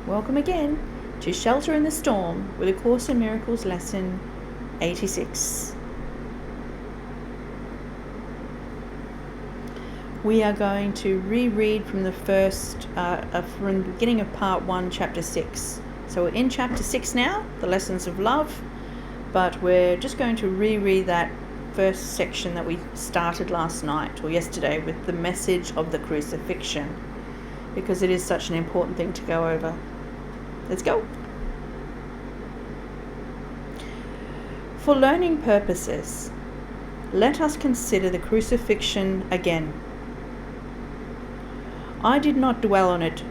Welcome again to Shelter in the Storm with A Course in Miracles lesson 86. We are going to reread from the from the beginning of part 1, chapter 6. So we're in chapter 6 now, the lessons of love, but we're just going to reread that first section that we started last night or yesterday with the message of the crucifixion, because it is such an important thing to go over. Let's go. For learning purposes, let us consider the crucifixion again. I did not dwell on it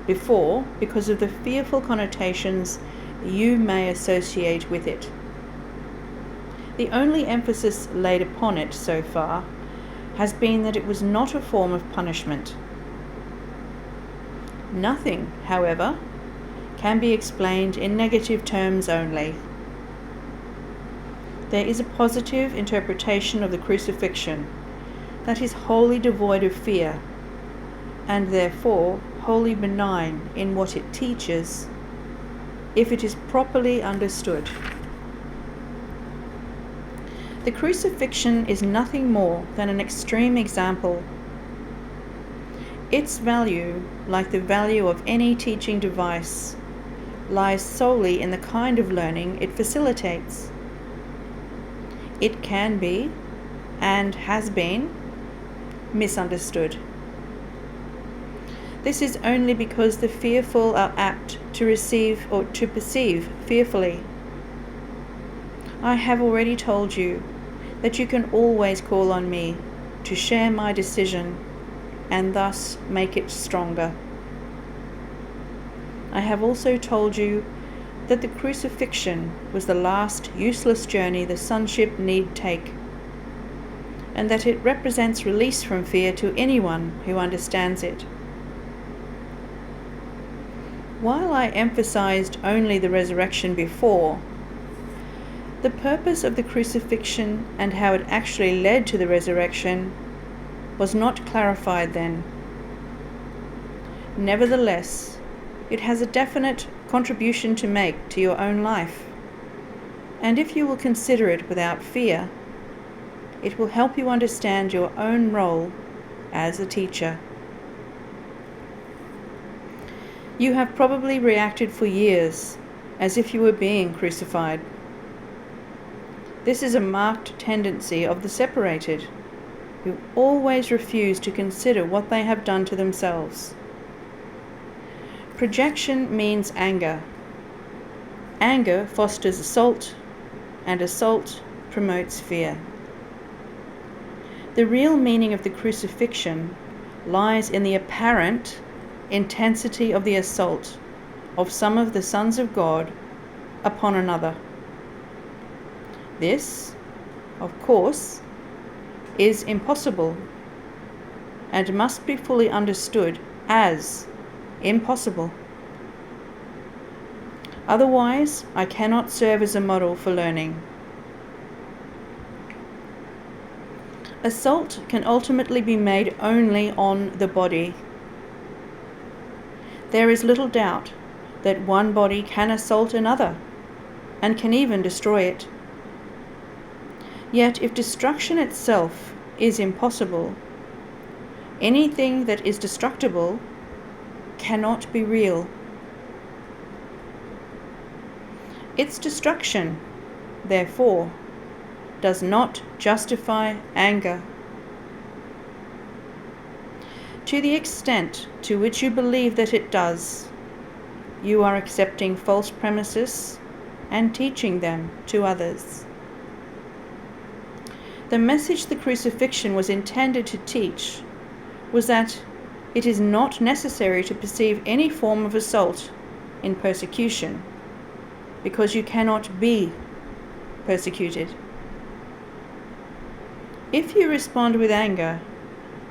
before because of the fearful connotations you may associate with it. The only emphasis laid upon it so far has been that it was not a form of punishment. Nothing, however, can be explained in negative terms only. There is a positive interpretation of the crucifixion that is wholly devoid of fear, and therefore wholly benign in what it teaches, if it is properly understood. The crucifixion is nothing more than an extreme example. Its value, like the value of any teaching device, lies solely in the kind of learning it facilitates. It can be, and has been, misunderstood. This is only because the fearful are apt to receive or to perceive fearfully. I have already told you that you can always call on me to share my decision and thus make it stronger. I have also told you that the crucifixion was the last useless journey the sonship need take, and that it represents release from fear to anyone who understands it. While I emphasized only the resurrection before, the purpose of the crucifixion and how it actually led to the resurrection was not clarified then. Nevertheless, it has a definite contribution to make to your own life, and if you will consider it without fear, it will help you understand your own role as a teacher. You have probably reacted for years as if you were being crucified. This is a marked tendency of the separated, who always refuse to consider what they have done to themselves. Projection means anger. Anger fosters assault, and assault promotes fear. The real meaning of the crucifixion lies in the apparent intensity of the assault of some of the sons of God upon another. This, of course, is impossible and must be fully understood as impossible. Otherwise, I cannot serve as a model for learning. Assault can ultimately be made only on the body. There is little doubt that one body can assault another and can even destroy it. Yet if destruction itself is impossible, anything that is destructible cannot be real. Its destruction, therefore, does not justify anger. To the extent to which you believe that it does, you are accepting false premises and teaching them to others. The message the crucifixion was intended to teach was that it is not necessary to perceive any form of assault in persecution, because you cannot be persecuted. If you respond with anger,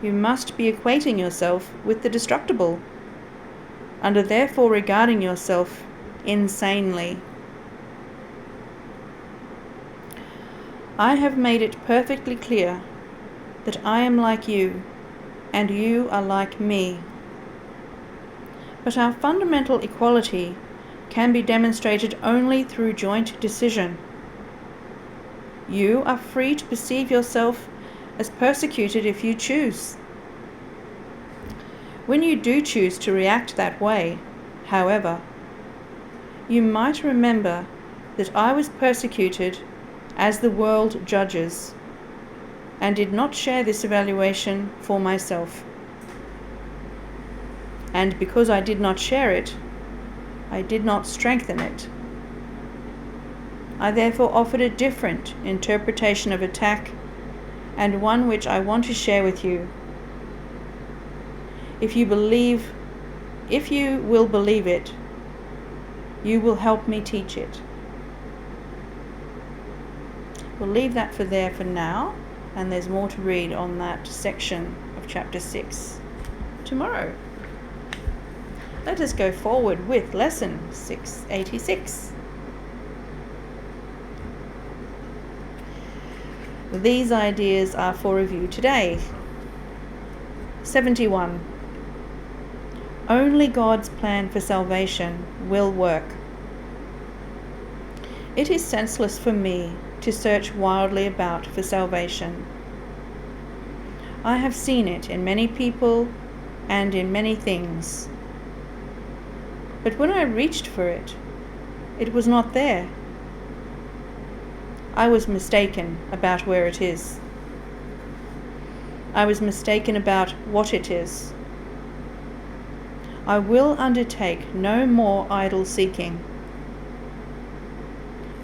you must be equating yourself with the destructible, and are therefore regarding yourself insanely. I have made it perfectly clear that I am like you, and you are like me. But our fundamental equality can be demonstrated only through joint decision. You are free to perceive yourself as persecuted if you choose. When you do choose to react that way, however, you might remember that I was persecuted as the world judges, and did not share this evaluation for myself. And because I did not share it, I did not strengthen it. I therefore offered a different interpretation of attack, and one which I want to share with you. If you will believe it, you will help me teach it. We'll leave that for now, and there's more to read on that section of chapter 6 tomorrow. Let us go forward with lesson 686. These ideas are for review today. 71. Only God's plan for salvation will work. It is senseless for me to search wildly about for salvation. I have seen it in many people and in many things. But when I reached for it, it was not there. I was mistaken about where it is. I was mistaken about what it is. I will undertake no more idle seeking.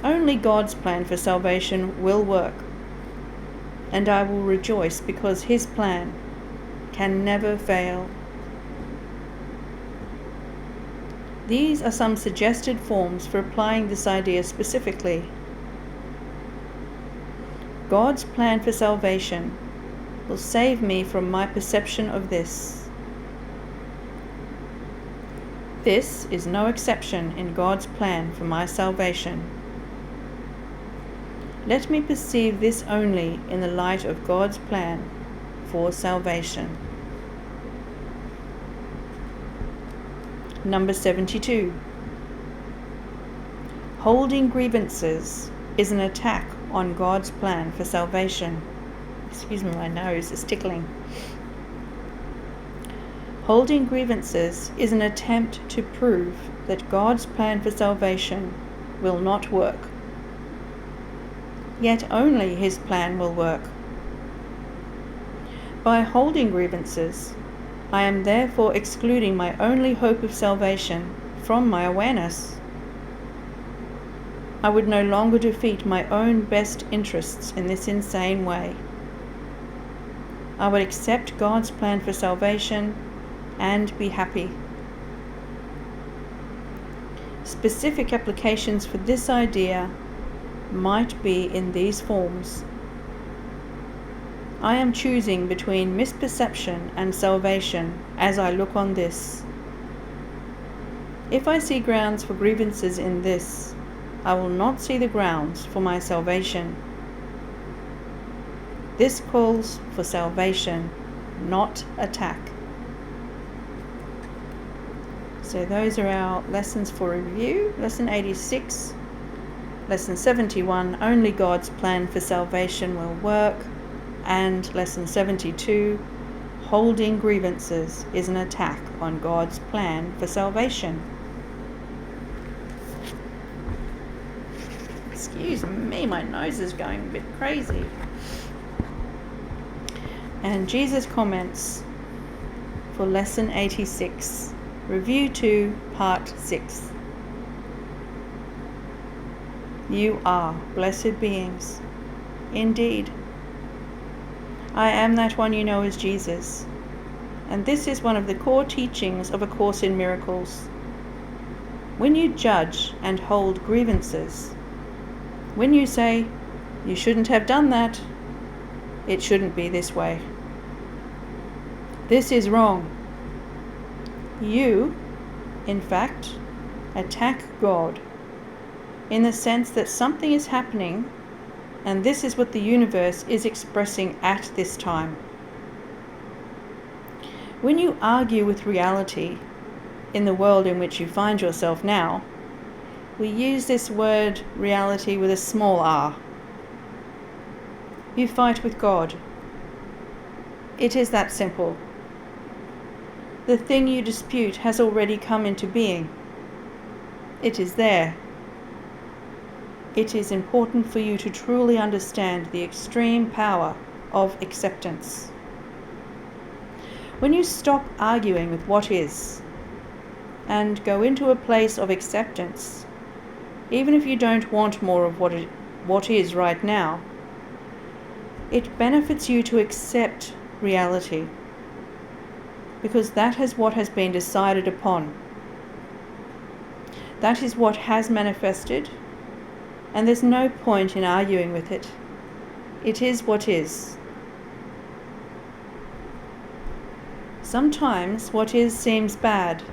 Only God's plan for salvation will work, and I will rejoice because His plan can never fail. These are some suggested forms for applying this idea specifically. God's plan for salvation will save me from my perception of this. This is no exception in God's plan for my salvation. Let me perceive this only in the light of God's plan for salvation. Number 72. Holding grievances is an attack on God's plan for salvation. Excuse me, my nose is tickling. Holding grievances is an attempt to prove that God's plan for salvation will not work. Yet only His plan will work. By holding grievances, I am therefore excluding my only hope of salvation from my awareness. I would no longer defeat my own best interests in this insane way. I would accept God's plan for salvation and be happy. Specific applications for this idea might be in these forms. I am choosing between misperception and salvation as I look on this. If I see grounds for grievances in this, I will not see the grounds for my salvation. This calls for salvation, not attack. So those are our lessons for review. Lesson 86, Lesson 71, Only God's plan for salvation will work, and Lesson 72, Holding grievances is an attack on God's plan for salvation. Excuse me, my nose is going a bit crazy. And Jesus' comments for Lesson 86, Review 2, Part 6. You are blessed beings. Indeed. I am that one you know as Jesus. And this is one of the core teachings of A Course in Miracles. When you judge and hold grievances, when you say, you shouldn't have done that, it shouldn't be this way. This is wrong. You, in fact, attack God in the sense that something is happening, and this is what the universe is expressing at this time. When you argue with reality, in the world in which you find yourself now, we use this word reality with a small r. You fight with God. It is that simple. The thing you dispute has already come into being. It is there. It is important for you to truly understand the extreme power of acceptance. When you stop arguing with what is and go into a place of acceptance, even if you don't want more of what is right now, it benefits you to accept reality, because that is what has been decided upon. That is what has manifested, and there's no point in arguing with it. It is what is. Sometimes what is seems bad.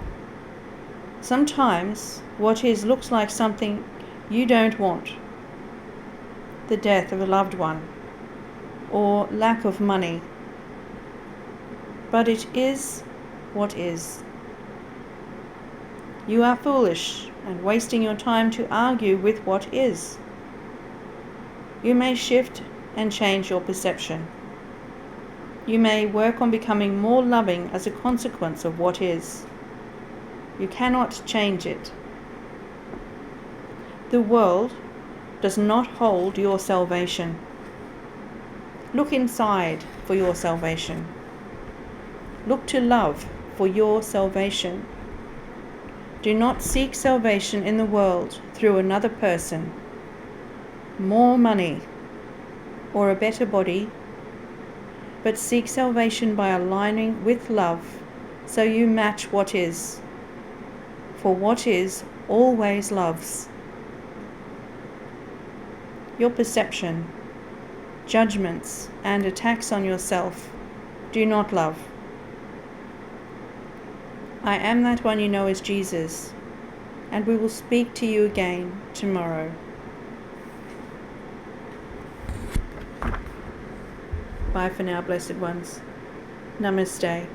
Sometimes what is looks like something you don't want. The death of a loved one, or lack of money. But it is what is. You are foolish and wasting your time to argue with what is. You may shift and change your perception. You may work on becoming more loving as a consequence of what is. You cannot change it. The world does not hold your salvation. Look inside for your salvation. Look to love for your salvation. Do not seek salvation in the world through another person, more money, or a better body, but seek salvation by aligning with love so you match what is. For what is always loves. Your perception, judgments, and attacks on yourself do not love. I am that one you know as Jesus, and we will speak to you again tomorrow. Bye for now, blessed ones. Namaste.